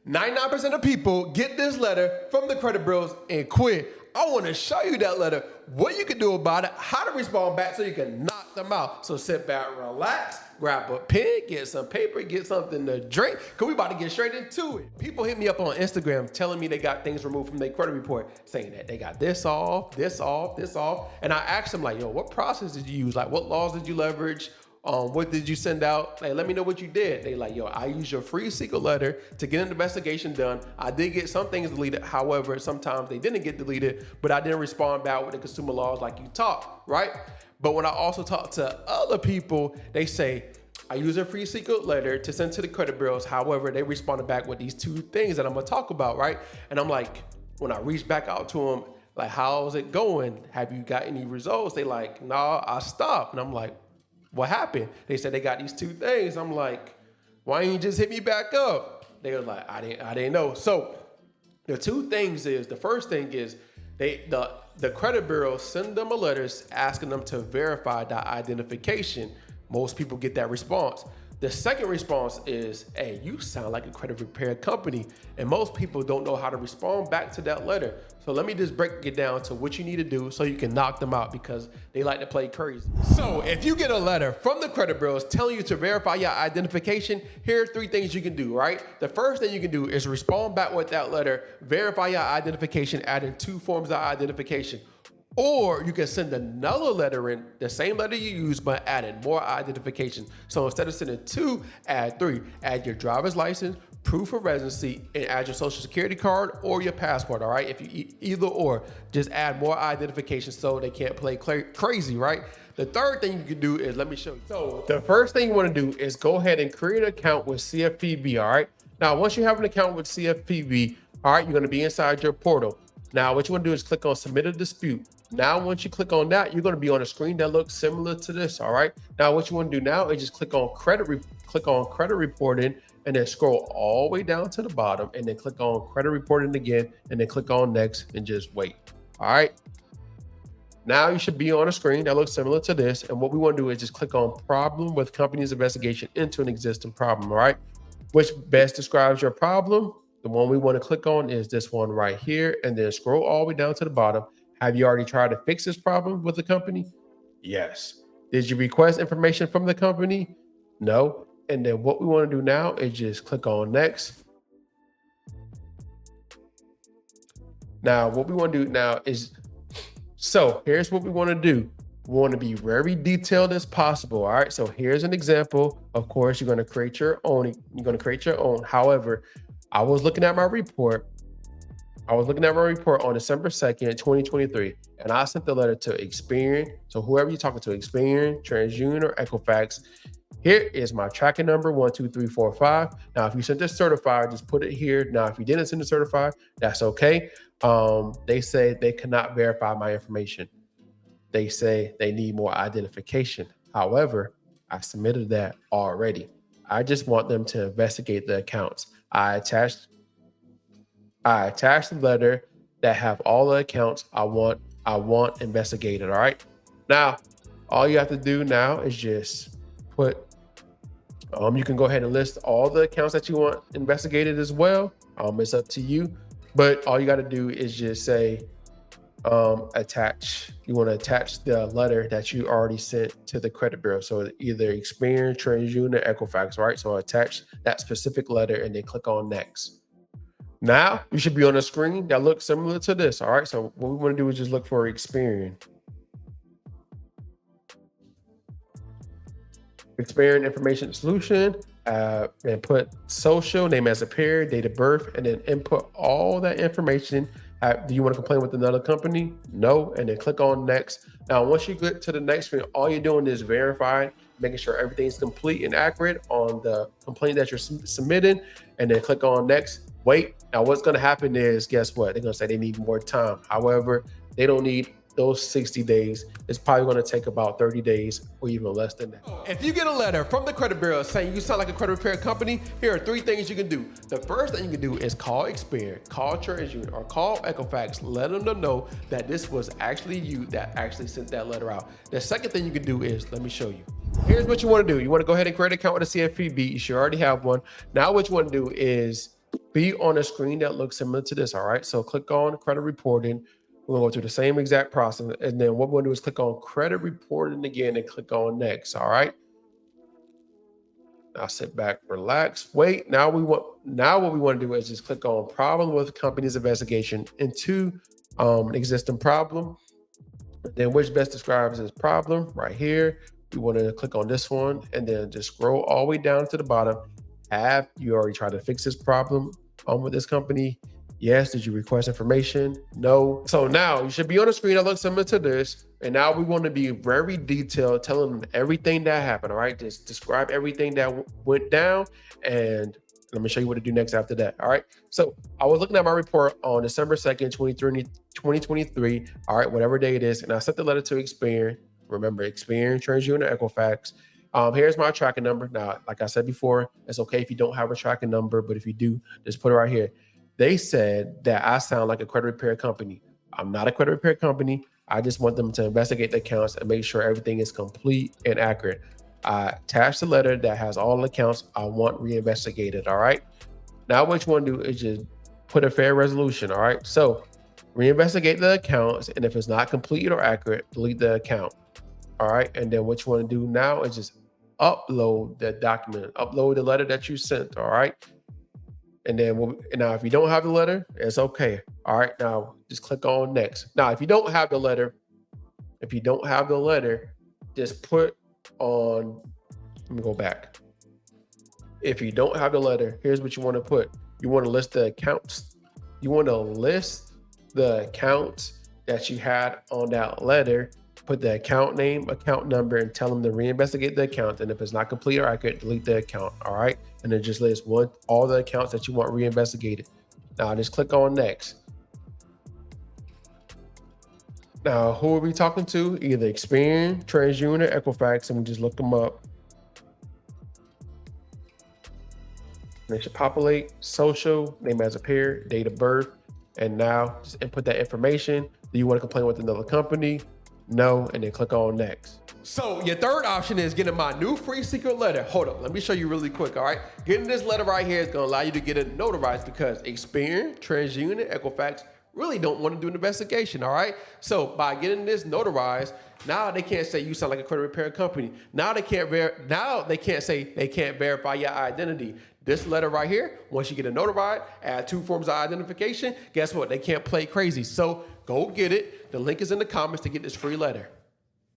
99% of people get this letter from the credit bureaus and quit. I want to show you that letter, what you can do about it, how to respond back so you can knock them out. So sit back, relax, grab a pen, get some paper, get something to drink, because we about to get straight into it. People hit me up on Instagram telling me they got things removed from their credit report, saying that they got this off, this off, this off. And I asked them like, yo, what process did you use? Like, what laws did you leverage? What did you send out? Like, let me know what you did. They like, yo, I used your free secret letter to get an investigation done. I did get some things deleted. However, sometimes they didn't get deleted, but I didn't respond back with the consumer laws like you taught, right? But when I also talk to other people, they say, I use a free secret letter to send to the credit bureaus. However, they responded back with these two things that I'm gonna talk about, right? And I'm like, when I reach back out to them, like, how's it going? Have you got any results? They like, nah, I stopped. And I'm like, what happened? They said they got these two things. I'm like, why didn't you just hit me back up? They were like, I didn't know. So the two things is, the first thing is the credit bureau send them a letter asking them to verify that identification. Most people get that response. The second response is, hey, you sound like a credit repair company. And most people don't know how to respond back to that letter. So let me just break it down to what you need to do so you can knock them out, because they like to play crazy. So if you get a letter from the credit bureaus telling you to verify your identification, here are three things you can do, right? The first thing you can do is respond back with that letter, verify your identification, adding two forms of identification. Or you can send another letter in, the same letter you use, but adding more identification. So instead of sending two, add three. Add your driver's license, proof of residency, and add your social security card or your passport, all right? If you either or, just add more identification so they can't play crazy, right? The third thing you can do is, let me show you. So the first thing you want to do is go ahead and create an account with CFPB, all right? Now, once you have an account with CFPB, all right, you're going to be inside your portal. Now, what you want to do is click on submit a dispute. Now, once you click on that, you're going to be on a screen that looks similar to this. All right. Now, what you want to do now is just click on credit reporting, and then scroll all the way down to the bottom, and then click on credit reporting again, and then click on next and just wait. All right. Now you should be on a screen that looks similar to this. And what we want to do is just click on problem with company's investigation into an existing problem. All right. Which best describes your problem? The one we want to click on is this one right here, and then scroll all the way down to the bottom. Have you already tried to fix this problem with the company? Yes. Did you request information from the company? No. And then what we want to do now is just click on next. Now, what we want to do now is, so here's what we want to do. We want to be very detailed as possible. All right. So here's an example. Of course, you're going to create your own. However, I was looking at my report on December 2nd, 2023, and I sent the letter to Experian. So whoever you're talking to, Experian, TransUnion, or Equifax, here is my tracking number, 12345. Now, if you sent this certified, just put it here. Now, if you didn't send it certified, that's okay. They say they cannot verify my information. They say they need more identification. However, I submitted that already. I just want them to investigate the accounts. I attached the letter that have all the accounts I want investigated. All right. Now, all you have to do now is just put, you can go ahead and list all the accounts that you want investigated as well. It's up to you, but all you got to do is just say, you want to attach the letter that you already sent to the credit bureau. So either Experian, TransUnion, or Equifax, right? So attach that specific letter and then click on next. Now you should be on a screen that looks similar to this. All right. So what we want to do is just look for Experian information solution, and put social, name as a pair, date of birth, and then input all that information. Do you want to complain with another company? No. And then click on next. Now, once you get to the next screen, all you're doing is verifying, making sure everything's complete and accurate on the complaint that you're submitting, and then click on next. Wait. Now, what's going to happen is, guess what? They're going to say they need more time. However, they don't need those 60 days. It's probably going to take about 30 days or even less than that. If you get a letter from the credit bureau saying you sound like a credit repair company, here are three things you can do. The first thing you can do is call Experian, call TransUnion, or call Equifax. Let them know that this was actually you that actually sent that letter out. The second thing you can do is, let me show you. Here's what you want to do. You want to go ahead and create an account with a CFPB. You should already have one. Now what you want to do is be on a screen that looks similar to this, all right? So click on credit reporting. We're gonna go through the same exact process. And then what we're gonna do is click on credit reporting again and click on next, all right? Now sit back, relax, wait. Now what we want to do is just click on problem with company's investigation into an existing problem. Then which best describes this problem right here. We want to click on this one and then just scroll all the way down to the bottom. Have you already tried to fix this problem with this company? Yes. Did you request information? No. So now you should be on a screen that looks similar to this. And now we want to be very detailed, telling them everything that happened. All right. Just describe everything that went down. And let me show you what to do next after that. All right. So I was looking at my report on December 2nd, 2023. All right. Whatever day it is. And I sent the letter to Experian. Remember, Experian, TransUnion, Equifax. Here's my tracking number. Now, like I said before, it's okay if you don't have a tracking number, but if you do, just put it right here. They said that I sound like a credit repair company. I'm not a credit repair company. I just want them to investigate the accounts and make sure everything is complete and accurate. I attached the letter that has all the accounts I want reinvestigated. All right. Now, what you want to do is just put a fair resolution. All right. So reinvestigate the accounts. And if it's not complete or accurate, delete the account. All right. And then what you want to do now is just upload the document, upload the letter that you sent. All right. And then now, if you don't have the letter, it's okay. All right. Now just click on next. Now, if you don't have the letter, just put on, let me go back. If you don't have the letter, here's what you want to put. You want to list the accounts. You want to list the accounts that you had on that letter. Put the account name, account number, and tell them to reinvestigate the account. And if it's not complete or accurate, delete the account. All right. And then just list all the accounts that you want reinvestigated. Now just click on next. Now, who are we talking to? Either Experian, TransUnion, Equifax, and we just look them up. They should populate social, name as a pair, date of birth. And now just input that information. Do you want to complain with another company? No, and then click on next. So your third option is getting my new free secret letter. Hold up, let me show you really quick, all right? Getting this letter right here is gonna allow you to get it notarized because Experian, TransUnion, Equifax really don't want to do an investigation, all right? So by getting this notarized, now they can't say you sound like a credit repair company. Now they can't say they can't verify your identity. This letter right here, once you get it notarized, add 2 forms of identification, guess what? They can't play crazy. So go get it. The link is in the comments to get this free letter.